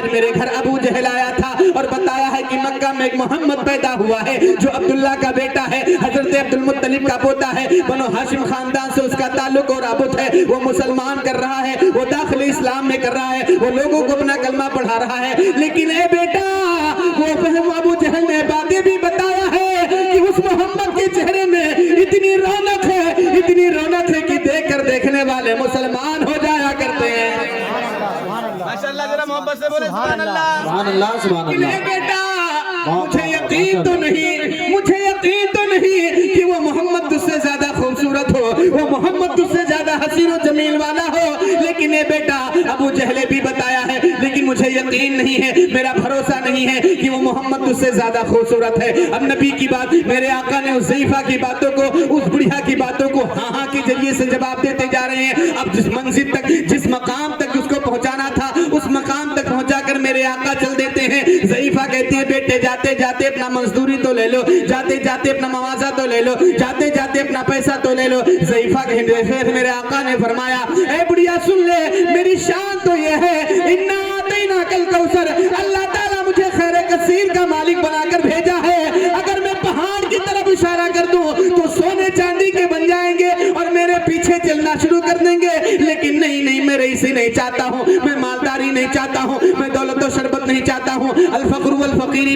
आज मेरे घर अबू जहल आया था और बताया है कि मक्का में एक मोहम्मद पैदा हुआ है जो अब्दुल्ला का बेटा है, हजरत अब्दुल मुत्तलिब का पोता है, बनो हाशिम खानदान से उसका ताल्लुक और राबुत है। वो मुसलमान कर रहा है, वो दाखिल इस्लाम में कर रहा है, वो लोगों को अपना कलमा पढ़ा रहा है। लेकिन ए बेटा, वो अबू जहल ने बातें भी बताया है कि उस मोहम्मद के चेहरे में इतनी रौनक है कि देखकर देखने वाले मुसलमान हो जाया करते हैं। माशाअल्लाह, जरा मोहब्बत से बोले सुभान अल्लाह। सुभान अल्लाह, सुभान अल्लाह। बेटा, मुझे यकीन तो नहीं कि वो मोहम्मद तुझसे ज्यादा खूबसूरत हो, वो मोहम्मद तुझसे ज्यादा हसीन और जमील वाला हो। लेकिन ये बेटा, अबू जहले भी बताया है, लेकिन मुझे यकीन नहीं है, मेरा भरोसा नहीं है कि वो मोहम्मद तुझसे ज्यादा खूबसूरत है। अब नबी की बात, मेरे आका ने उस ज़ईफा की बातों को, उस बुढ़िया की बातों को हाँ के जरिए से जवाब देते जा रहे हैं। अब जिस मंजिल तक, जिस मकाम तक उसको पहुंचाना था, उस मकाम तक पहुंचाकर मेरे आका चल देते हैं। ज़ईफा कहती है, बेटे जाते जाते अपना मजदूरी तो ले लो, जाते जाते अपना मवाजा तो ले लो, जाते जाते अपना पैसा तो ले लो। ज़ईफा कहते, मेरे आका ने फरमाया, ए बुढ़िया सुन ले, मेरी शान तो ये है, इन्ना आतैना कल कौसर, अल्लाह ताला मुझे खैर कसीर का मालिक बनाकर भेजा है। अगर मैं पहाड़ की तरफ इशारा कर दूं तो सोने चांदी के बन जाएंगे और मेरे पीछे चलना शुरू कर देंगे। लेकिन नहीं, मैं रईसी नहीं चाहता हूँ, मैं मालदारी नहीं चाहता हूँ, मैं दौलत और शरबत नहीं चाहता हूँ, अल फक्र वल फकीरी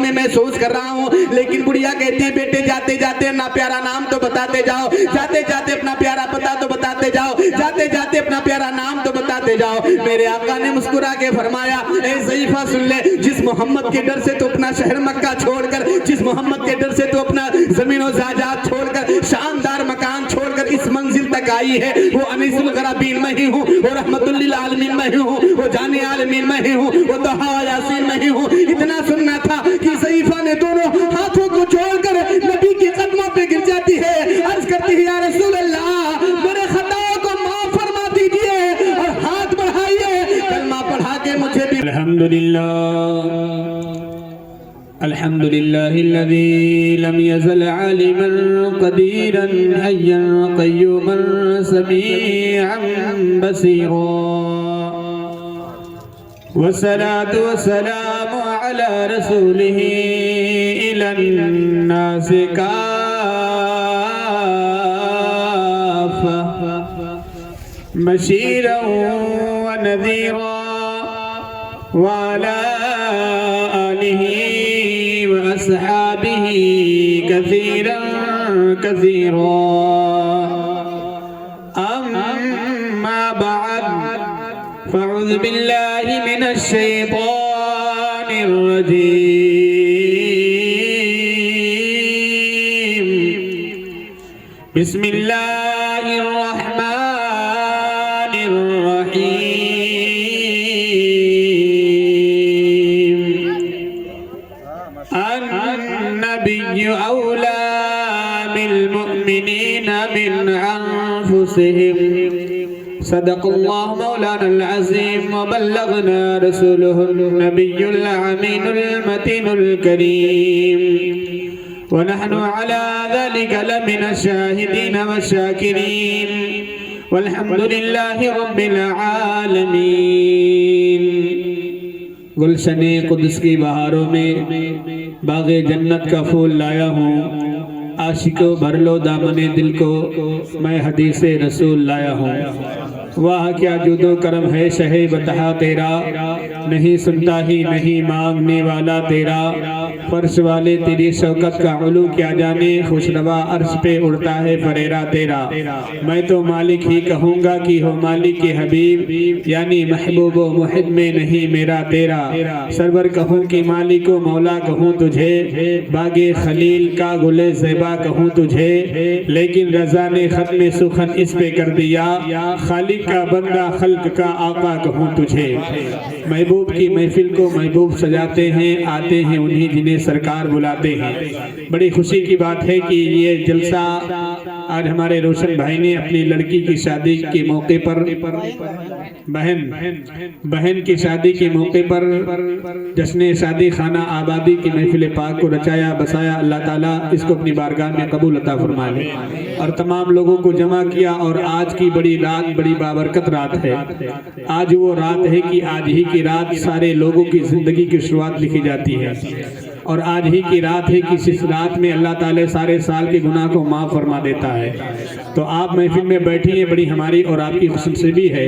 में महसूस कर रहा हूँ। लेकिन बुढ़िया कहती है, बेटे जाते जाते अपना प्यारा नाम तो बताते जाओ, जाते जाते अपना प्यारा पता तो बताते जाओ, जाते जाते अपना प्यारा नाम तो बताते जाओ। मेरे आका ने मुस्कुरा के फरमाया, ए ज़ईफा सुन ले, जिस मोहम्मद के डर से तो अपना शहर मक्का छोड़कर, जिस मोहम्मद के डर से तो अपना जमीन और जायदाद छोड़कर, शानदार मकान छोड़कर इस मंजिल तक आई है, वो अनीसुल गराबीन में ही हूँ, वो रहमतुल लिल आलमीन में ही हूँ, वो जाने आलमीन में ही हूँ, वो तहा व यासीन में ही हूँ। इतना सुनना था कि ज़ईफा ने दोनों हाथों को जोड़कर नबी के कदमों पे गिर जाती है, अर्ज करती है, या रसूल अल्लाह, मेरे खताओं को माफ फरमा दीजिए और हाथ बढ़ाइए, कलमा पढ़ा के मुझे भी। अल्हम्दुलिल्लाहिल्लज़ी लम यज़ल आलिमन क़दीरन हय्यन क़य्यूमन समीअन बसीरा वस्सलातु वस्सलामु अला रसूलिही इलन्नासि काफ़ा बशीरन व नज़ीरा व अला आलिही वअस्हाबिही कसीरन कसीरा। अम्मा बअद फ़अऊज़ु बिल्लाहि मिनश शैतानिर रजीम। बिस्मिल्लाहिर रहमानिर रहीम। अन्नबिय्यु औला बिल मुअमिनीना मिन अनफुसिहिम। सदक़ल्लाहु मौलाना अज़ीम व बल्लगना रसूलुहुन नबियुल अमीनुल मतीनुल करीम व नहनु अला ज़ालिका लमिन शाहिदीन व शाकिरीन वल्हम्दुलिल्लाहि रब्बिल आलमीन। गुलशने कुद्स की बहारों में बाग़े जन्नत का फूल लाया हूँ, आशिको भर लो दामने दिल को, मैं हदीसे रसूल लाया हूँ। वाह क्या जुदो करम है शहे बतहा तेरा, नहीं सुनता ही नहीं मांगने वाला तेरा। फर्श वाले तेरी शौकत का उलू क्या जाने, खुशनवा अर्श पे उड़ता है फरेरा तेरा। मैं तो मालिक ही कहूँगा कि हो मालिक के हबीब, यानी महबूब व मुहिब में नहीं मेरा तेरा। सरवर कहूँ कि मालिक व मौला कहूँ तुझे, बागे खलील का गुले ज़ेबा कहूँ तुझे। लेकिन रज़ा ने ख़त्म सुखन इस पे कर दिया, खालिक का बंदा खल्क का आका कहूँ तुझे। महबूब की महफिल को महबूब सजाते हैं, आते हैं उन्हीं जिन्हें सरकार बुलाते हैं। बड़ी खुशी की बात है कि ये जलसा आज हमारे रोशन भाई ने अपनी लड़की की शादी के मौके पर, बहन की शादी के मौके पर जश्न शादी खाना आबादी की महफिल पाक को रचाया बसाया। अल्लाह ताला इसको अपनी बारगाह में कबूल अता फरमा ले। और तमाम लोगों को जमा किया। और आज की बड़ी रात बड़ी बाबरकत रात है। आज वो रात है कि आज ही की रात सारे लोगों की ज़िंदगी की शुरुआत लिखी जाती है। और आज ही की रात है कि इस रात में अल्लाह ताला सारे साल के गुनाह को माफ़ फरमा देता है। तो आप महफिल में बैठी हैं, बड़ी हमारी और आपकी खुशनसीबी है।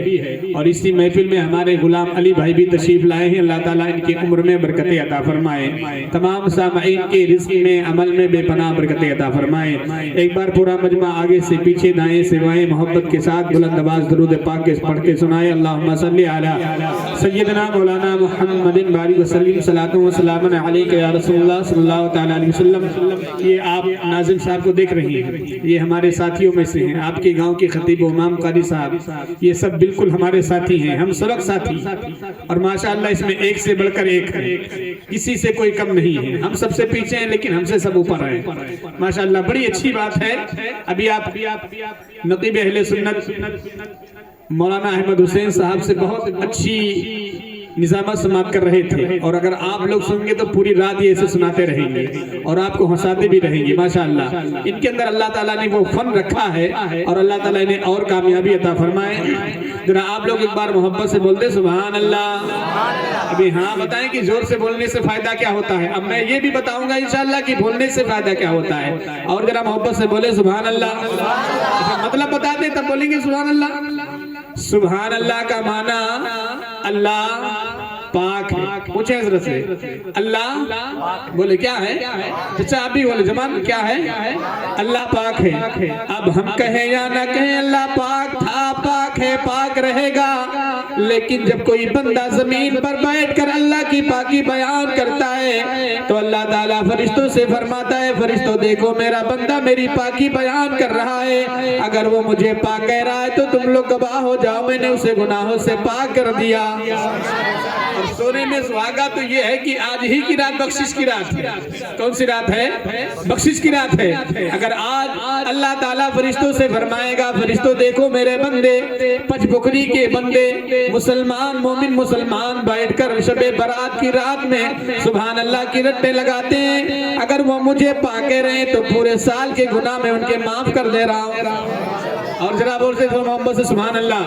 और इसी महफिल में हमारे गुलाम अली भाई भी तशरीफ लाए हैं। अल्लाह ताला इनकी उम्र में बरकतें अता फरमाए, तमाम सामईन के रिज़्क़ में अमल में बेपनाह बरकतें अता फरमाए। एक बार पूरा मजमा आगे से पीछे दाएं से बाएं मोहब्बत के साथ बुलंद आवाज़ दरूद पाक के पढ़ के सुनाए। अल्लाहुम्मा सल्ली अला सय्यदना मौलाना मुहम्मदिन बारिक वसल्लिम सलातु व सलामन अलैका या रसूलुल्लाह सल्लल्लाहु तआला अलैहि वसल्लम। ये आप नाज़िम साहब को देख रही हैं, ये हमारे साथियों में से हैं। आपके गांव के खतीब इमाम कारी साहब, ये सब बिल्कुल हमारे साथी हैं, हम सबक साथी। और माशाअल्लाह इसमें एक से बढ़कर एक है, किसी से कोई कम नहीं है। हम सबसे पीछे हैं लेकिन हमसे सब ऊपर हैं। माशाअल्लाह बड़ी अच्छी बात है। अभी आप नकीब अहले सुन्नत मौलाना अहमद हुसैन साहब से बहुत अच्छी निज़ामत समाप्त कर रहे थे। और अगर आप लोग सुनेंगे तो पूरी रात ये ऐसे सुनाते रहेंगे और आपको हंसाते भी रहेंगे। माशाअल्लाह इनके अंदर अल्लाह ताला ने वो फन रखा है और अल्लाह ताला इन्हें और कामयाबी अता फरमाए। जरा आप लोग एक बार मोहब्बत से बोलते सुभान अल्लाह। अभी हाँ बताएं कि जोर से बोलने से फायदा क्या होता है। अब मैं ये भी बताऊंगा इंशाअल्लाह कि बोलने से फायदा क्या होता है। और जरा मोहब्बत से बोले सुभान अल्लाह। मतलब बता दे तब बोलेंगे सुभान अल्लाह। सुभान अल्लाह का माना अल्लाह पाक है। पूछे हजरत से अल्लाह बोले क्या है? अच्छा आप भी बोले जमान क्या है? अल्लाह पाक है। अब हम कहें या ना कहें अल्लाह पाक था, पाक है, पाक रहेगा। लेकिन जब कोई बंदा जमीन पर बैठकर अल्लाह की पाकी बयान करता है तो अल्लाह ताला फरिश्तों से फरमाता है, फरिश्तों देखो मेरा बंदा मेरी पाकी बयान कर रहा है। अगर वो मुझे पाक कह रहा है तो तुम लोग गवाह हो जाओ, मैंने उसे गुनाहों से पाक कर दिया। और सोने में सुहागा तो ये है कि आज ही की रात बख्शिश की रात है। कौन सी रात है? बख्शिश की रात है। अगर आज अल्लाह ताला फरिश्तों से फरमाएगा, फरिश्तों देखो मेरे बंदे पचबुकरी के बंदे मुसलमान मोमिन मुसलमान बैठकर शबे बरात की रात में सुभान अल्लाह की रट्टे लगाते हैं। अगर वो मुझे पाके रहे तो पूरे साल के गुनाह में उनके माफ कर दे रहा हूँ। और जरा बोलते थे मोहम्मद से सुभान अल्लाह।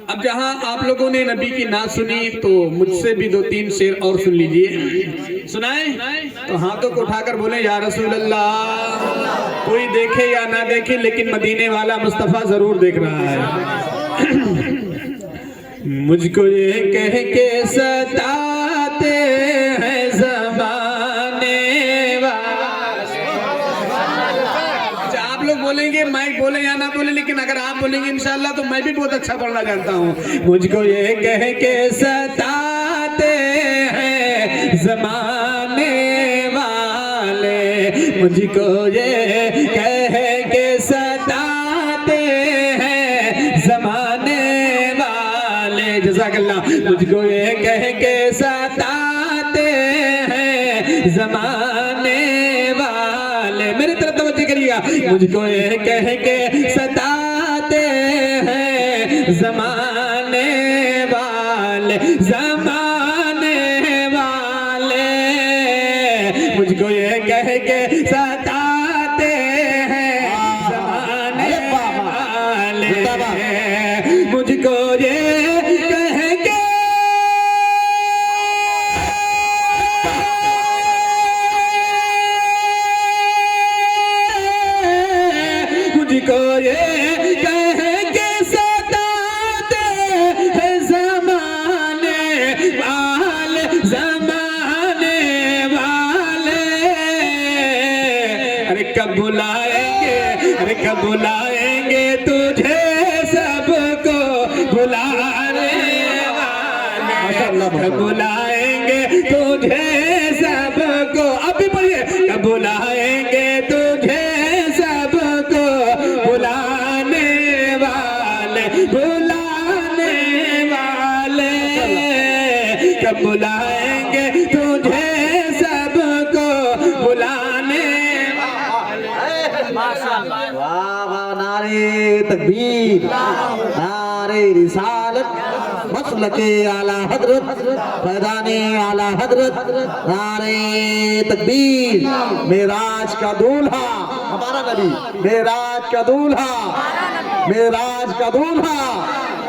अब जहां आप लोगों ने नबी की नात सुनी तो मुझसे भी 2-3 शेर और सुन लीजिए। सुनाए तो हाथों को उठाकर बोले या रसूल अल्लाह। कोई देखे या ना देखे लेकिन मदीने वाला मुस्तफा जरूर देख रहा है। मुझको ये कह के सताते हैं ज़माने वाले। आप लोग बोलेंगे माइक बोले या ना बोले, लेकिन अगर आप बोलेंगे इंशाल्लाह तो मैं भी बहुत अच्छा बोलना जानता हूँ। मुझको ये कह के सताते हैं ज़माने वाले, मुझको ये कह के सताते हैं ज़माने वाले। जज़ाकल्लाह। मुझको ये कह के सताते हैं ज़माने वाले। मेरी तरफ तवज्जो करिएगा। मुझको ये कह के सताते हैं ज़माने वाले, ज़माने वाले। मुझको ये कह के सताते हैं ज़माने वाले। मुझको ये मुझको ये कह के सताते हैं ज़माने वाले, ज़माने वाले। अरे कब बुलाएंगे, अरे कब बुलाएंगे तुझे सबको बुलाने वाले। कब बुलाएंगे तुझे सबको, अभी पढ़िए। कब बुलाएंगे तुझे कब बुलाएंगे तुझे सबको बुलाने वाले। वाह वाह नारे तकबीर, नारे रिसालत, मसलके आला हजरत, फैज़ाने आला हजरत, नारे तकबीर। मेराज का दूल्हा हमारा नबी, मेराज का दूल्हा, मेराज का दूल्हा,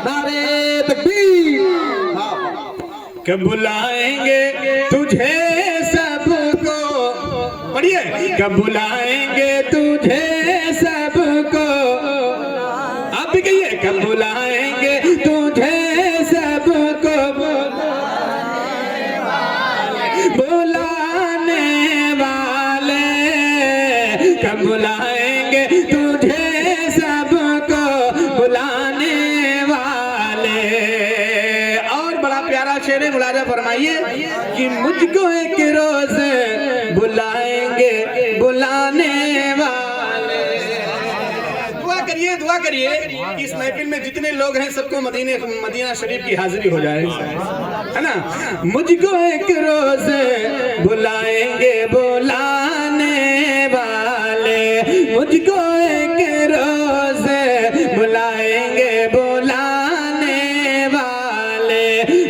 नारे तकबीर। कब बुलाएंगे तुझे सबको, पढ़िए, कब बुलाएंगे तुझे सबको, आप भी कहिए, कब बुलाएंगे तुझे सबको, बुलाने वाले, कब बुलाएंगे तुझे सबको, बुलाने वाले। और बड़ा प्यारा शेर मुलाजा फरमाइए कि मुझको एक रोज बुलाएंगे बुलाने वाले। दुआ करिए कि इस महफिल में जितने लोग हैं सबको मदीना शरीफ की हाजिरी हो जाए, है ना। मुझको एक रोज बुलाएंगे बुलाने वाले, मुझको एक रोज बुलाएंगे बुलाने वाले,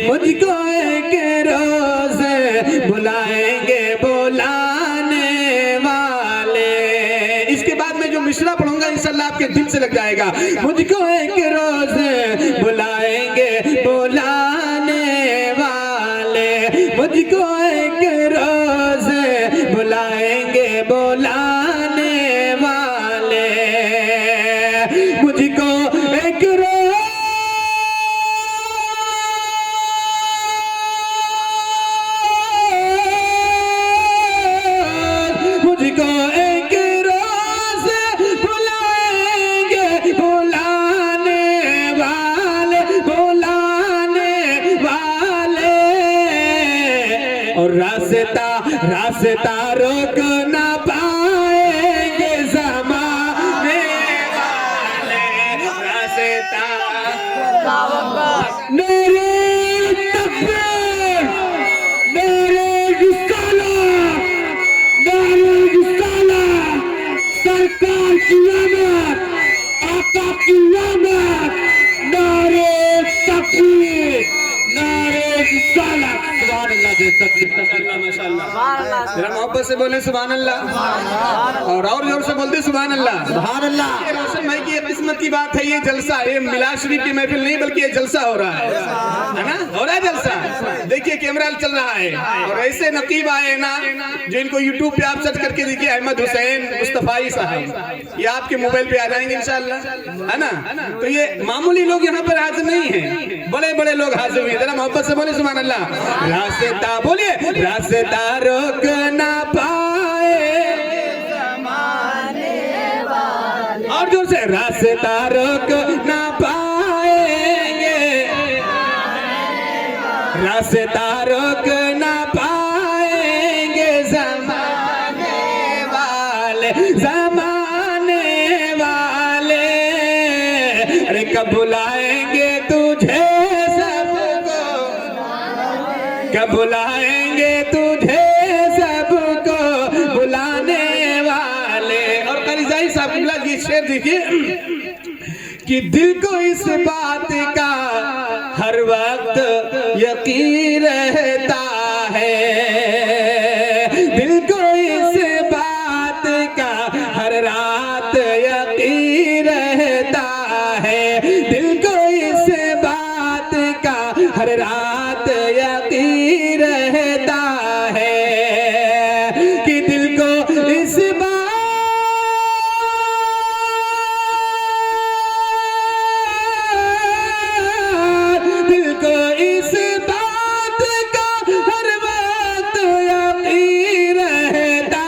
मुझको एक रोज बुलाएंगे बुलाने वाले। इसके बाद में जो मिसरा पढ़ूंगा इंशाल्लाह आपके दिल से लग जाएगा। मुझको एक रोज बुलाएंगे बुलाने वाले, मुझको एक रोज बुलाएंगे बुलाने वाले, मुझको एक रोज, मुझको एक रोज बुलाएंगे बुलाने वाले, बुलाने वाले। और रास्ता रोक ना पाएंगे ज़माने वाले, रास्ता मेरे तकबीर, मेरे रिसाला, मेरे रिसाला, सरकार की आमद, आका की आमद, नारे तकबीर, नारे रिसाला। सुभान अल्लाह, माशाअल्लाह, जरा मोहब्बत से बोले सुभान अल्लाह, और जोर से बोलते सुभान अल्लाह, सुभान अल्लाह। ये रोशन भाई की किस्मत की बात है, ये जलसा, ये मिलाद शरीफ की महफिल नहीं बल्कि ये जलसा हो रहा है ना, हो रहा है जलसा। देखिए कैमरा चल रहा है और ऐसे नकीब आए ना जो इनको यूट्यूब पे आप सर्च करके देखिए, अहमद हुसैन मुस्तफाई साहब, ये आपके मोबाइल पे आ जाएंगे इंशाल्लाह, है ना। तो ये मामूली लोग यहाँ पर हाजिर नहीं है, बड़े बड़े लोग हाजिर हुए। जरा मोहब्बत से बोले सुभान अल्लाह। रास्ता बोलिए, रास्ता रोक ना पाए, और जोर से, रास्ता रोक ना पाएंगे, रास्ता रोक ना पाएंगे ज़माने वाले, ज़माने वाले। अरे कब बुलाएंगे तुझे सबको, कब बुलाएंगे तुझे सबको, बुलाने वाले। और करीजाई साहब की शेर देखिए कि दिल को इस बात का हर वक्त यकीन रहता है, दिल को इस बात का हर रात यकीन रहता है, दिल को इस बात का हर रात यकीन रहता है कि दिल को इस बात, दिल को इस बात का हर वक्त यकीन रहता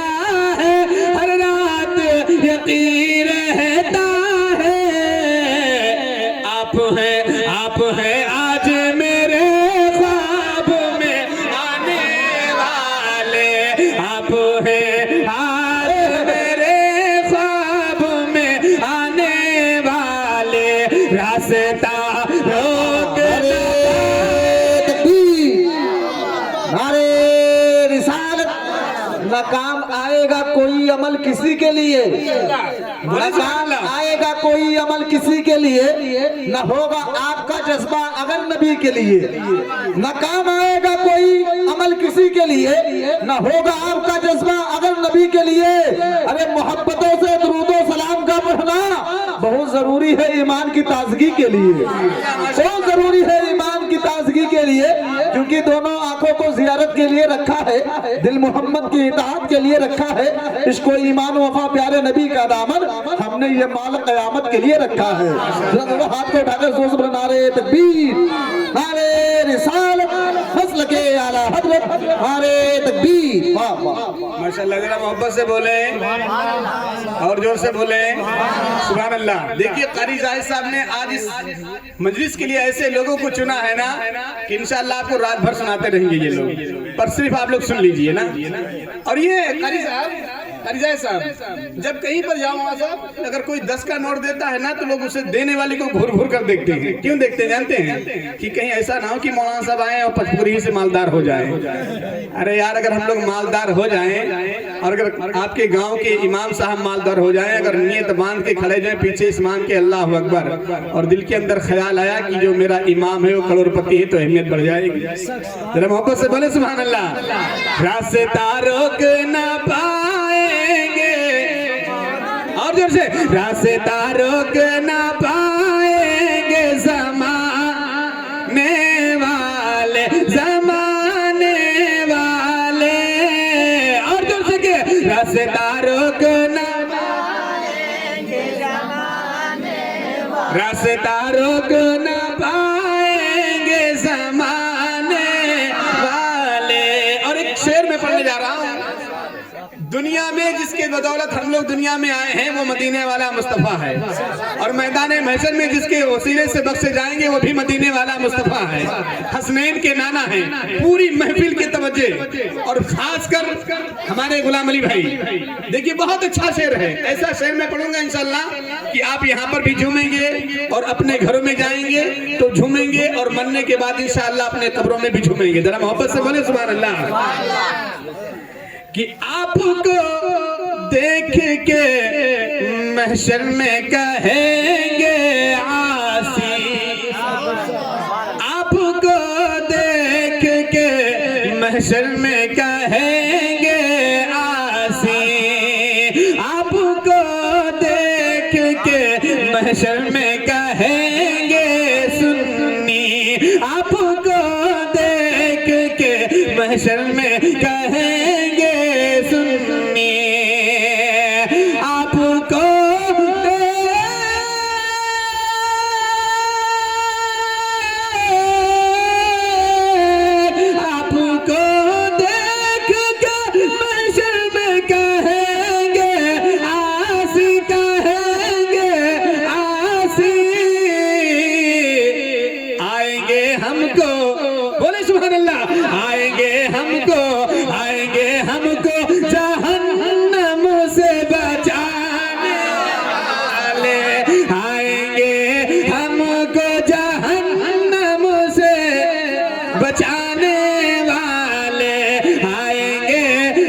है, हर रात यकीन रहता है। आप हैं आज मेरे ख्वाब में आने वाले, आप हैं आज मेरे ख्वाब में आने वाले, रास्ता रोक नारे रिसालत। न काम आएगा कोई अमल किसी के लिए, न काम आएगा कोई अमल किसी के लिए, न होगा आपका जज्बा अगर नबी के लिए, न काम आएगा कोई अमल किसी के लिए न होगा आपका जज्बा अगर नबी के लिए। अरे मोहब्बतों से दुरूद व सलाम का पढ़ना बहुत जरूरी है ईमान की ताजगी के लिए, बहुत जरूरी है ईमान की ताजगी के लिए, क्योंकि दोनों आंखों को जियारत के लिए रखा है, दिल मोहम्मद की इताअत के लिए रखा है, इसको ईमान वफा प्यारे नबी का दामन हमने ये माल कयामत के लिए रखा है। हाथ को उठाकर जोर से नारे तकबीर, नारे रिसालत, मसल के आला हजरत, नारे तकबीर। वाह वाह माशाल्लाह, जरा मोहब्बत से बोले और जोर से बोले सुभान अल्लाह। देखिए कारी जाहिद साहब ने आज इस मजलिस के लिए ऐसे लोगों को चुना है ना कि इंशाअल्लाह आपको रात भर सुनाते रहेंगे ये लोग, पर सिर्फ आप लोग सुन लीजिए ना। और ये कारी साहब जब कहीं पर जाओ वहाँ साहब अगर कोई 10 का नोट देता है ना तो लोग उसे देने वाले को घूर घूर कर देखते हैं। क्यों देखते हैं जानते हैं? कि कहीं ऐसा ना हो कि मौलाना साहब आए और पचपुरी से मालदार हो जाए। अरे यार, अगर हम लोग मालदार हो जाएं और अगर आपके गांव के इमाम साहब मालदार हो जाएं, अगर नियत बांध के खड़े जाएं पीछे इस्माम के अल्लाह अकबर, और दिल के अंदर ख्याल आया कि जो मेरा इमाम है वो करोड़पति है, तो अहमियत बढ़ जाएगी। जरा मोहब्बत से बोले सुभान अल्लाह। रास्ता रोक ना पाएंगे, और जोर से, रास्ता रोक ना पाएंगे ज़माने वाले, ज़माने वाले, और जोर से के रास्ता रोक ना पाएंगे ज़माने वाले, रास्ता रोक ना पाएंगे ज़माने वाले। और एक शेर में पढ़ने जा रहा हूँ, दुनिया में जिसके बदौलत हम लोग दुनिया में आए हैं वो मदीने वाला मुस्तफ़ा है, और मैदान महशर में जिसके वसीले से बख्शे जाएंगे वो भी मदीने वाला मुस्तफ़ा है। हसनैन के नाना है, पूरी महफिल के तवज्जो, और खासकर हमारे गुलाम अली भाई। देखिए बहुत अच्छा शेर है, ऐसा शेर मैं पढ़ूंगा इंशाअल्लाह कि आप यहाँ पर भी झूमेंगे और अपने घरों में जाएंगे तो झूमेंगे, और मरने के बाद इंशाअल्लाह अपने कब्रों में भी झूमेंगे। जरा मोहब्बत से बोले सुभान अल्लाह। कि आपको देख के महशर में कहेंगे आसी, आपको देख के महशर में कहेंगे आसी, आपको देख के महशर में कहेंगे सुन्नी, आपको देख के महशर में कहेंगे सुन्नी, आपको देख के महशर में कहेंगे आसी, कहेंगे आसी, आएंगे हमको, बोले सुभान अल्लाह, आएंगे हमको, आएंगे हमको जहन्नम से बचाने वाले, आएंगे हमको जहन्नम से बचाने वाले, आएंगे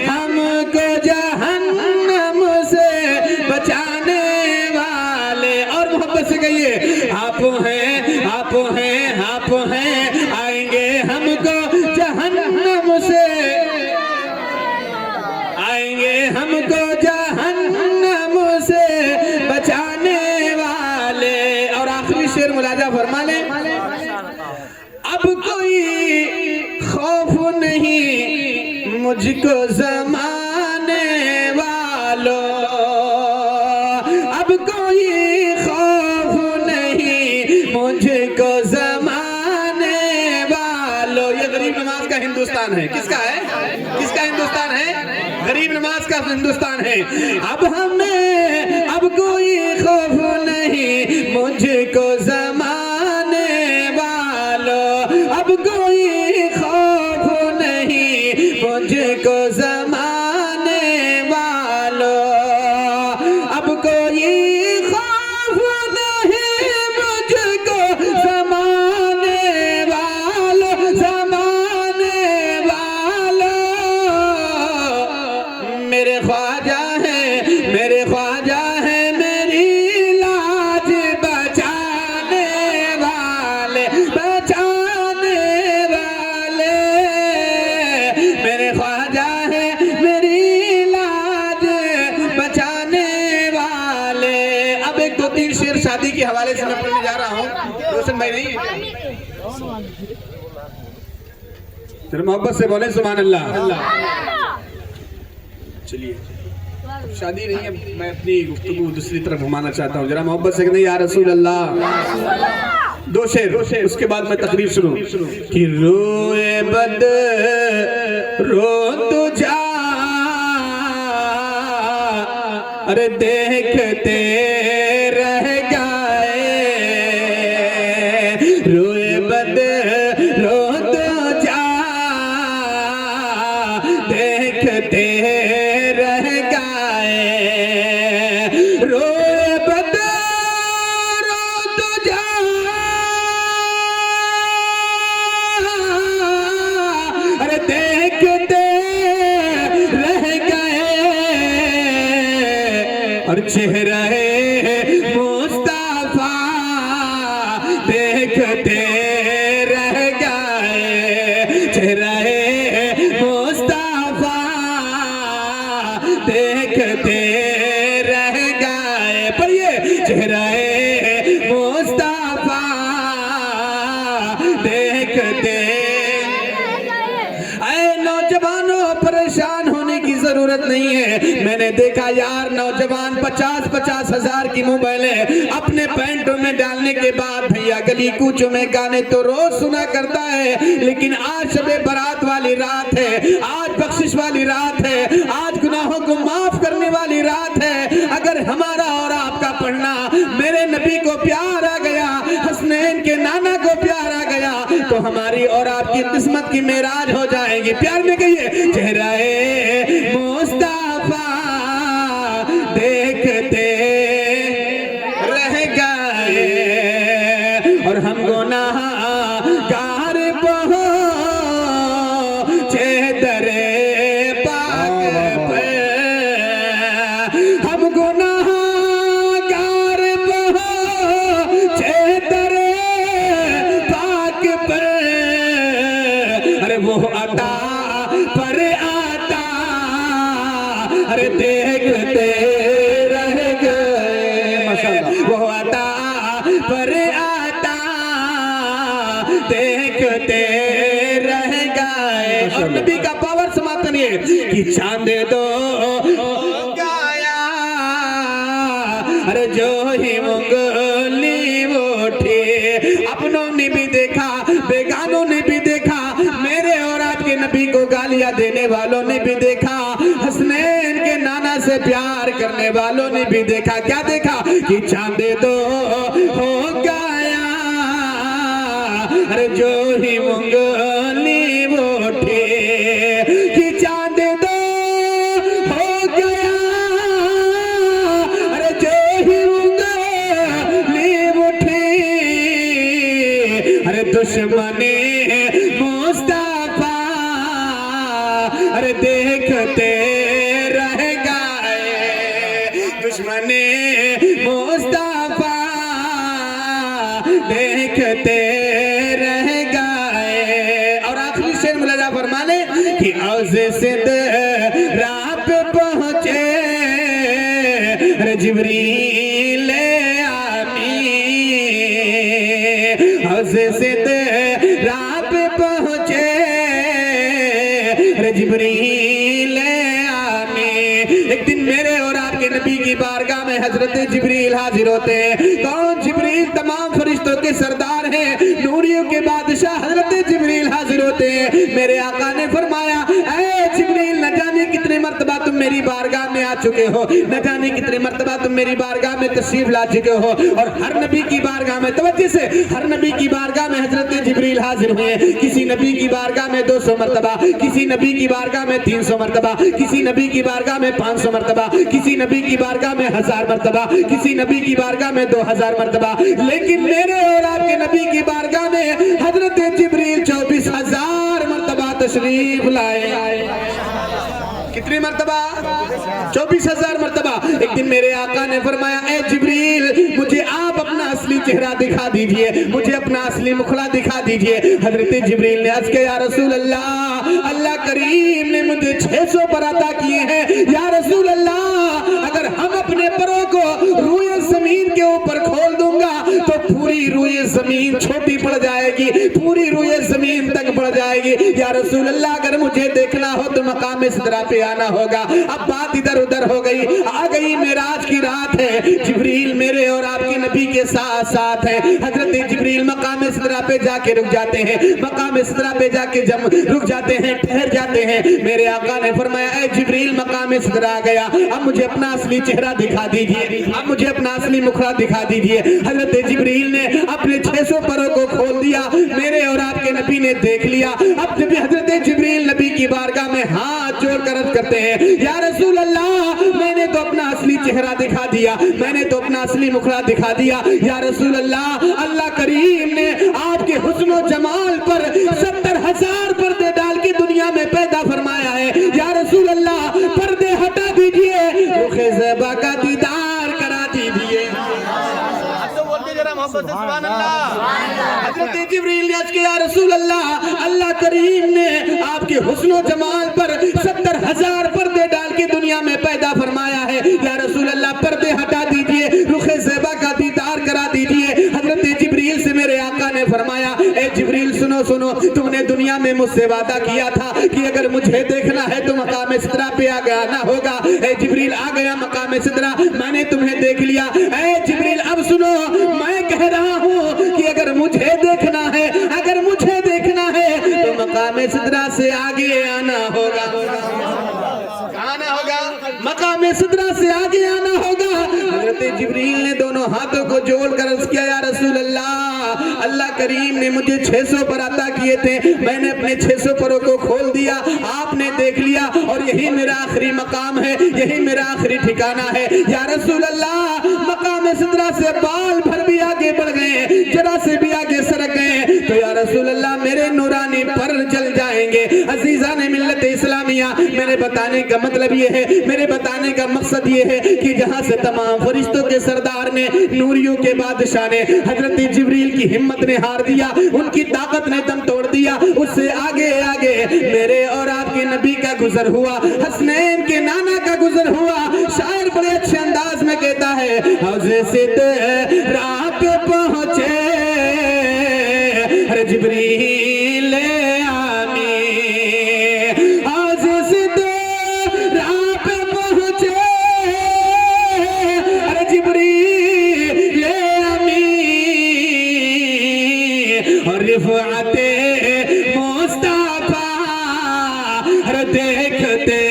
हमको जहन्नम से बचाने वाले। और मोहब्बत से कहिए आप हैं, आप हैं, आप हैं, आएंगे हमको जहन्नम से, आएंगे हमको जहन्नम से बचाने वाले। और आखिरी शेर मुलाजा फरमा ले, अब कोई खौफ नहीं मुझको ज़माने वालों, अब कोई खौफ नहीं मुझको ज़माने वालों। ये गरीब नवाज का हिंदुस्तान है। किसका है? किसका हिंदुस्तान है? गरीब नवाज का हिंदुस्तान है। अब हमें अब कोई खौफ नहीं मुझको ज़माने वालों, अब कोई खौफ नहीं मुझको ज़माने वालों, अब कोई खौफ नहीं मुझको ज़माने वालों, ज़माने वालों। मेरे ख्वाजा है, मेरे ख्वाजा है, मेरी लाज बचाने वाले, बचाने वाले। ख्वाजा है मेरी लाज बचाने वाले। अब एक दो तीन शेर शादी के हवाले से मैं पढ़ने जा रहा हूँ। रोशन भाई नहीं है, जरा मोहब्बत से बोले सुभान अल्लाह। चलिए शादी नहीं है, मैं अपनी गुफ्तगू दूसरी तरफ घुमाना चाहता हूँ। जरा मोहब्बत से नहीं, या रसूल अल्लाह। दो शेर, उसके बाद मैं तकरीर शुरू। कि रोए बद रो तो जा, अरे देखते रह गए। रोए बद रो तो जा, देखते रह गए। रोए बद रो तो जा, अरे देखते रह गए। और चेहरे मुस्तफा देखते रह गए। चेहरे मुस्तफा देखते रह गए। पर ये चेहरे मुस्तफा देखते। ऐ नौजवानों, परेशान होने की जरूरत नहीं है। मैंने देखा यार नौजवान 50-50 हजार की मोबाइलें अपने पैंटों में डालने के बाद भैया गली कूचों में गाने तो रोज सुना करता है। लेकिन आज शबे बारात वाली रात है, आज बख्शिश वाली रात है, आज गुनाहों को माफ करने वाली रात है। अगर हमारा और आपका पढ़ना मेरे नबी को प्यार आ गया, हसनैन के नाना को प्यार आ गया, तो हमारी और आपकी किस्मत की मेराज हो जाएगी। प्यार में कहिए चेहरे मुस्तफा देखते रह गए। और हम गुनाहगार पहुंचे दरे पाक पे। हम गुनाहगार पहुंचे दरे पाक पे। अरे वो अता पर आता, अरे देखते रह गए। माशाअल्लाह। वो अता पर आता, देखते रह गए। और नबी का पावर समातन ये कि चांद दो गाया, अरे जो ही मुंगली उठी। अपनों ने भी देखा, बेगानों ने भी देखा, मेरे और आपके नबी को गालियां देने वालों ने भी देखा, हसनैन के नाना से प्यार करने वालों ने भी देखा। क्या देखा कि चांद दो हो गया, अरे जो ही मुंगली उठी। कि चांद दो हो गया, अरे जो ही मुंगली उठी। अरे दुश्मनी मुस्तफा, अरे देखते रह गए। दुश्मनी मुस्तफा देखते रह गए। और आखिरी शेर मुलाजा फरमाने कि औज़ सिंध रात पहुंचे, अरे जिब्रील आमी। औज़ सिंध रात पहुंचे, अरे जिब्रील आमी। एक दिन मेरे और आपके नबी की बारगाह में हजरत जिब्रील हाजिर होते हैं। कौन जिब्रील? तमाम फरिश्तों के सरदार हैं, नूरियों के बादशाह हजरत जिब्रील हाजिर होते हैं। मेरे आका ने फरमाया, ऐ जिब्रील, न जाने कितने मर्तबा तुम मेरी बारगाह में आ चुके हो, न जाने कितने मर्तबा तुम मेरी बारगाह में तशरीफ ला चुके हो। और हर नबी की बारगाह में, तवज्जो से, हर नबी की बारगाह में हजरत जिब्रील हाजिर हुए। किसी नबी की बारगाह में 200 मर्तबा, किसी नबी की बारगाह में 300 मर्तबा, किसी नबी की बारगाह में 500 मर्तबा, किसी नबी की बारगाह में 1000 मर्तबा, किसी नबी की बारगाह में 2000 मर्तबा। लेकिन मेरे और आपके नबी की बारगाह में हजरत जिब्रील 24,000 मर्तबा तशरीफ लाए। कितनी मर्तबा? 24,000 मर्तबा। एक दिन मेरे आका ने फरमाया, ए जिब्रील, मुझे आप अपना असली चेहरा दिखा दीजिए, मुझे अपना असली मुखड़ा दिखा दीजिए। हजरत जिब्रील ने अर्ज़ किया, या रसूल अल्लाह, अल्लाह करीम ने मुझे 600 पर अता किए हैं। या रसूल अल्लाह, अगर हम अपने परों को रूए जमीन के ऊपर खोल दूंगा तो पूरी रूए जमीन छोटी पड़ जाएगी, पूरी रूए जमीन तक बढ़ जाएगी। या रसूल अल्लाह, अगर मुझे देखना हो तो मकाम सिदरा पे आना होगा। अब बात इधर उधर हो गई, आ गई मेराज की रात है। जिब्रील मेरे और आपके नबी के साथ साथ है। हजरत जिब्रील मकाम सिदरा पे जाके रुक जाते हैं, मकाम सिदरा पे जाके रुक जाते हैं, ठहर जाते हैं। मेरे आका ने फरमाया, ऐ जिब्रील मकाम सिदरा आ गया, अब मुझे अपना असली चेहरा दिखा दीजिए, अब मुझे अपना असली मुखड़ा दिखा दीजिए। हजरत जिब्रील ने अपने 600 परों को खोल दिया, मेरे और आपके नबी ने देख लिया। अब जब हजरत जिब्रील नबी की बारगाह में हाथ जोड़कर अर्ज करते हैं, या रसूल अल्लाह, मैंने तो अपना असली चेहरा दिखा दिया, मैंने तो अपना असली मुखड़ा दिखा दिया। या रसूल अल्लाह, अल्लाह करीम ने आपके हुस्न जमाल पर 70,000 पर्दे डाल के दुनिया में पैदा फरमाया है। या रसूल अल्लाह, पर्दे हटा दीजिए, रुखे ज़ैबा का दीदार करा दीजिए। अब तो बोलते जरा मोहब्बत से सुभान अल्लाह। हजरत जिब्रील ने अर्ज़ किया, या रसूल अल्लाह, अल्लाह करीम ने आपके हुस्न जमाल पर 70,000 पर्दे डाल के दुनिया में पैदा फरमाया है। या रसूल अल्लाह, पर्दे हटा दीजिए, रुखे ज़ैबा का दीदार करा दीजिए। हजरत जिब्रील से मेरे आका ने फरमाया, ए जिब्रील सुनो सुनो, तुमने दुनिया में मुझसे वादा किया था कि अगर मुझे देखना है तो मकाम सिदरा पे आ गया ना होगा। ए जिब्रील, आ गया मकाम सिदरा, मैंने तुम्हें देख लिया। ए जिब्रील, अब सुनो, मैं कह रहा हूँ कि अगर मुझे देखना है, अगर मुझे देखना है तो मकाम सिदरा से आगे आना होगा। आना होगा, मकाम सिदरा से आगे आना होगा। हजरत जिब्रील ने दोनों हाथों को जोड़कर अर्ज़ किया, या रसूल अल्लाह, अल्लाह करीम ने मुझे 600 पर अता किए थे, मैंने अपने 600 परों को खोल दिया, आपने देख लिया, और यही मेरा आखिरी मकाम है, यही मेरा आखिरी ठिकाना है। या रसूल अल्लाह, मकाम सिदरा से बाल भर भी आगे बढ़ गए, जरा से भी आगे सरक गए तो या रसूल अल्लाह, मेरे नूरानी पर जल जाएंगे। अजीजा ने मिल्लत इस्लामिया, मेरे बताने का मतलब ये है, मेरे बताने का मकसद ये है कि जहां से तमाम फरिश्तों के सरदार ने, नूरियों के बादशाह ने, हजरत जिब्रील की हिम्मत ने हार दिया, उनकी ताकत ने दम तोड़ दिया, उससे आगे आगे मेरे और आपके नबी का गुजर हुआ, हसनैन के नाना का गुजर हुआ। शायर बड़े अच्छे अंदाज में कहता है, हौज़े सिदरा पे पहुंचे जिब्रील आमी, हौज़े सिदरा पे पहुंचे जिब्रील आमी, और रिफ़अते मुस्तफ़ा देखते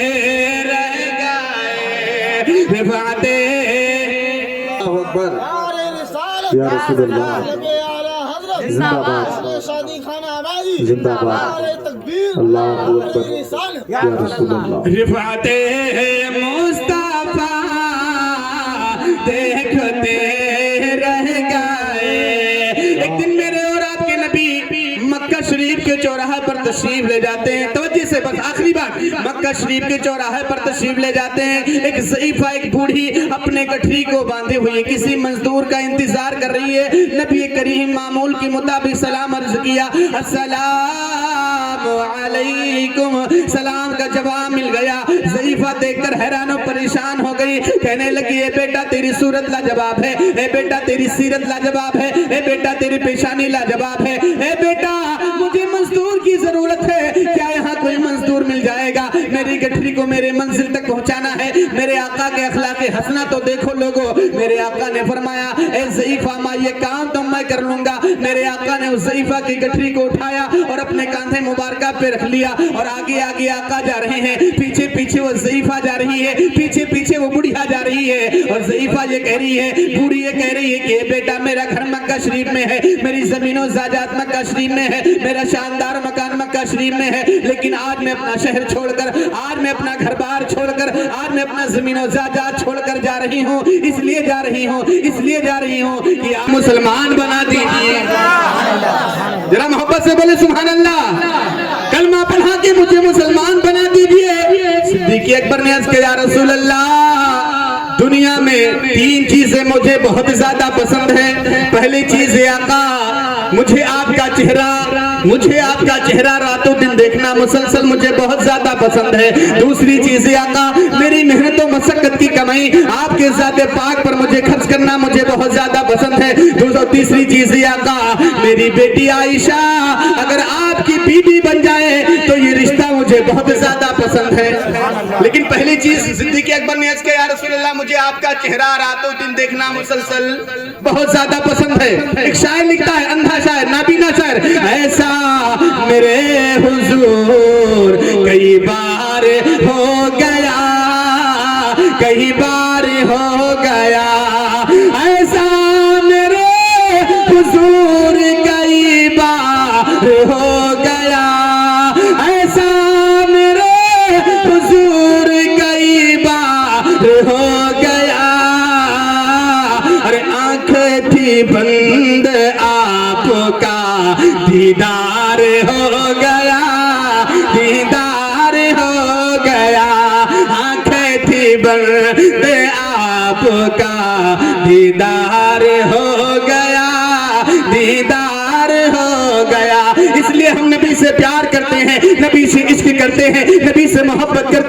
रह गए, रिफ़अते अकबर। या रसूल अल्लाह, जिंदाबाद जिंदाबाद, अल्लाहु अकबर। या रसूल अल्लाह, रिफ़अते मुस्तफ़ा देखते रह गए। एक दिन मेरे और आपके नबी मक्का शरीफ के चौराहे पर तशरीफ ले जाते हैं। तवज्जो से बस आखिरी बात, मक्का शरीफ के चौराहे पर तशरीफ ले जाते हैं। एक ज़ईफ़ा, एक बूढ़ी अपने गठरी को बांधे हुए किसी मजदूर का इंतजार कर रही है। नबी करीम मामूल के मुताबिक सलाम अर्ज किया, अस्सलामु अलैकुम, सलाम का जवाब मिल गया। ज़ईफ़ा देखकर हैरान और परेशान हो गई, कहने लगी, ए बेटा तेरी सूरत लाजवाब है, ए बेटा तेरी सीरत लाजवाब है, ए बेटा तेरी पेशानी लाजवाब है, ए बेटा मुझे मजदूर की जरूरत है, क्या यहाँ कोई मजदूर मिल जाएगा? मेरी गठरी को मेरे मंजिल तक पहुँचाना है। मेरे आका के अखलाक हसना तो देखो लोगो। मेरे आका ने फरमाया, ए ज़ईफ़ा, माँ ये काम तो मैं कर लूंगा। मेरे आका ने उस ज़ईफ़ा की गठरी को उठाया और अपने कांधे मुबारका पे रख लिया, और आगे आगे आका जा रहे हैं, पीछे पीछे वो ज़ईफ़ा जा रही है, पीछे पीछे वो बुढ़िया जा रही है। और ज़ईफ़ा ये कह रही है, बूढ़ी ये कह रही है कि बेटा मेरा घर मक्का शरीफ में है, मेरी ज़मीनों ज़ायदाद मक्का शरीफ में है, मेरा शानदार मकान मक्का शरीफ में है, लेकिन आज मैं अपना शहर छोड़कर, आज मैं अपना घर बार छोड़कर, आज मैं अपना ज़मीनों ज़ायदाद छोड़कर जा रही हूँ। इसलिए जा रही हूँ, इसलिए जा रही हूँ कि आप मुसलमान बना दीजिए। जरा मोहब्बत से बोले सुभान अल्लाह, कलमा पढ़ा के मुझे मुसलमान बना दीजिए। सिद्दीक़ अकबर ने अर्ज़ किया, या रसूल अल्लाह, दुनिया में 3 चीजें मुझे बहुत ज्यादा पसंद है। पहली चीज है आका, मुझे आपका चेहरा मुझे आपका चेहरा रातों दिन देखना मुसलसल मुझे बहुत ज्यादा पसंद है। दूसरी चीज आका, मेरी मेहनतों मशक्कत की कमाई आपके ज़ाते पाक पर मुझे खर्च करना मुझे बहुत ज्यादा पसंद है। तीसरी चीज आका, मेरी बेटी आयशा अगर आपकी बीवी बन जाए तो ये रिश्ता मुझे बहुत ज्यादा पसंद है। लेकिन पहली चीज सिद्दीक़ अकबर ने अर्ज़ किया, या रसूलल्लाह मुझे आपका चेहरा रातों दिन देखना मुसलसल बहुत ज्यादा पसंद है। एक शायर लिखता है, अंधा शायर, नाबीना शायर, ऐसा मेरे हुजूर कई बार हो गया, कई बार हो गया, ऐसा मेरे हुजूर कई बार हो गया, ऐसा मेरे हुजूर कई बार हो गया। अरे आंख थी बंद आपका दीदार हो गया, दीदार हो गया, आंखें थी बंद आपका दीदार हो गया, दीदार हो गया। इसलिए हम नबी से प्यार करते हैं, नबी से इश्क करते हैं, नबी से मोहब्बत करते हैं।